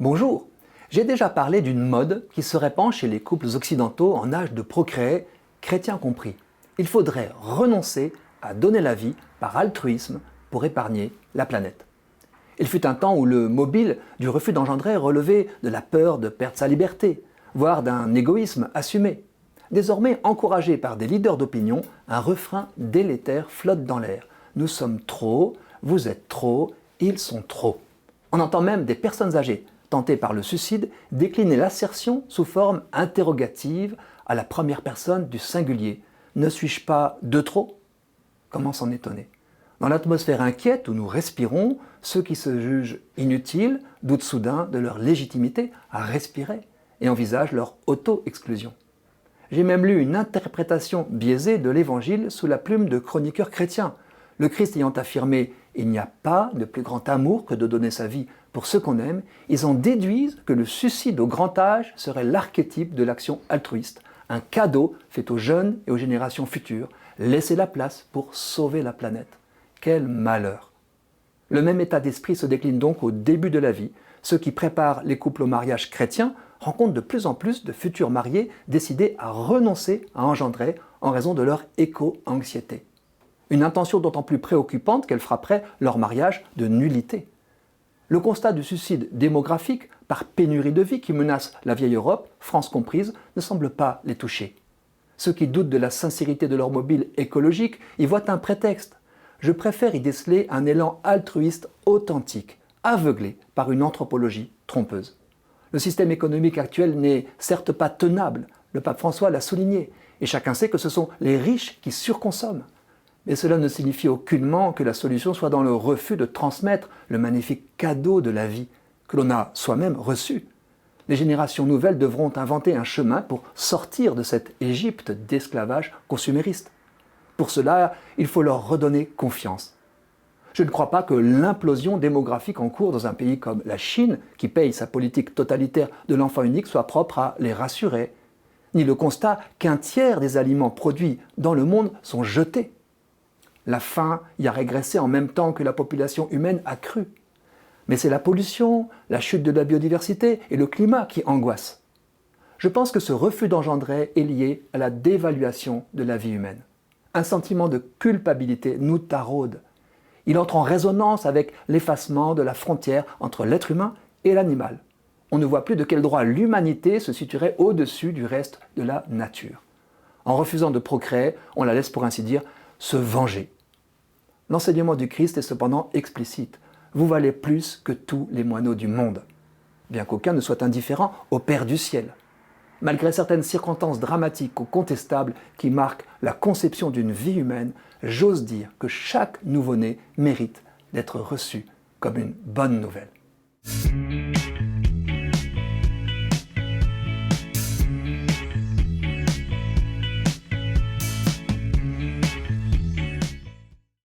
Bonjour. J'ai déjà parlé d'une mode qui se répand chez les couples occidentaux en âge de procréer, chrétiens compris. Il faudrait renoncer à donner la vie par altruisme pour épargner la planète. Il fut un temps où le mobile du refus d'engendrer relevait de la peur de perdre sa liberté, voire d'un égoïsme assumé. Désormais encouragé par des leaders d'opinion, un refrain délétère flotte dans l'air. Nous sommes trop, vous êtes trop, ils sont trop. On entend même des personnes âgées, tentées par le suicide, décliner l'assertion sous forme interrogative à la première personne du singulier. Ne suis-je pas de trop ? Comment s'en étonner ? Dans l'atmosphère inquiète où nous respirons, ceux qui se jugent inutiles doutent soudain de leur légitimité à respirer et envisagent leur auto-exclusion. J'ai même lu une interprétation biaisée de l'Évangile sous la plume de chroniqueurs chrétiens. Le Christ ayant affirmé « Il n'y a pas de plus grand amour que de donner sa vie pour ceux qu'on aime », ils en déduisent que le suicide au grand âge serait l'archétype de l'action altruiste, un cadeau fait aux jeunes et aux générations futures, laisser la place pour sauver la planète. Quel malheur! Le même état d'esprit se décline donc au début de la vie. Ceux qui préparent les couples au mariage chrétien rencontrent de plus en plus de futurs mariés décidés à renoncer à engendrer en raison de leur éco-anxiété. Une intention d'autant plus préoccupante qu'elle frapperait leur mariage de nullité. Le constat du suicide démographique par pénurie de vie qui menace la vieille Europe, France comprise, ne semble pas les toucher. Ceux qui doutent de la sincérité de leur mobile écologique y voient un prétexte. Je préfère y déceler un élan altruiste authentique, aveuglé par une anthropologie trompeuse. Le système économique actuel n'est certes pas tenable, le pape François l'a souligné, et chacun sait que ce sont les riches qui surconsomment. Mais cela ne signifie aucunement que la solution soit dans le refus de transmettre le magnifique cadeau de la vie que l'on a soi-même reçu. Les générations nouvelles devront inventer un chemin pour sortir de cette Égypte d'esclavage consumériste. Pour cela, il faut leur redonner confiance. Je ne crois pas que l'implosion démographique en cours dans un pays comme la Chine, qui paye sa politique totalitaire de l'enfant unique, soit propre à les rassurer, ni le constat qu'un tiers des aliments produits dans le monde sont jetés. La faim y a régressé en même temps que la population humaine a cru. Mais c'est la pollution, la chute de la biodiversité et le climat qui angoissent. Je pense que ce refus d'engendrer est lié à la dévaluation de la vie humaine. Un sentiment de culpabilité nous taraude. Il entre en résonance avec l'effacement de la frontière entre l'être humain et l'animal. On ne voit plus de quel droit l'humanité se situerait au-dessus du reste de la nature. En refusant de procréer, on la laisse pour ainsi dire se venger. L'enseignement du Christ est cependant explicite. Vous valez plus que tous les moineaux du monde. Bien qu'aucun ne soit indifférent au Père du ciel. Malgré certaines circonstances dramatiques ou contestables qui marquent la conception d'une vie humaine, j'ose dire que chaque nouveau-né mérite d'être reçu comme une bonne nouvelle.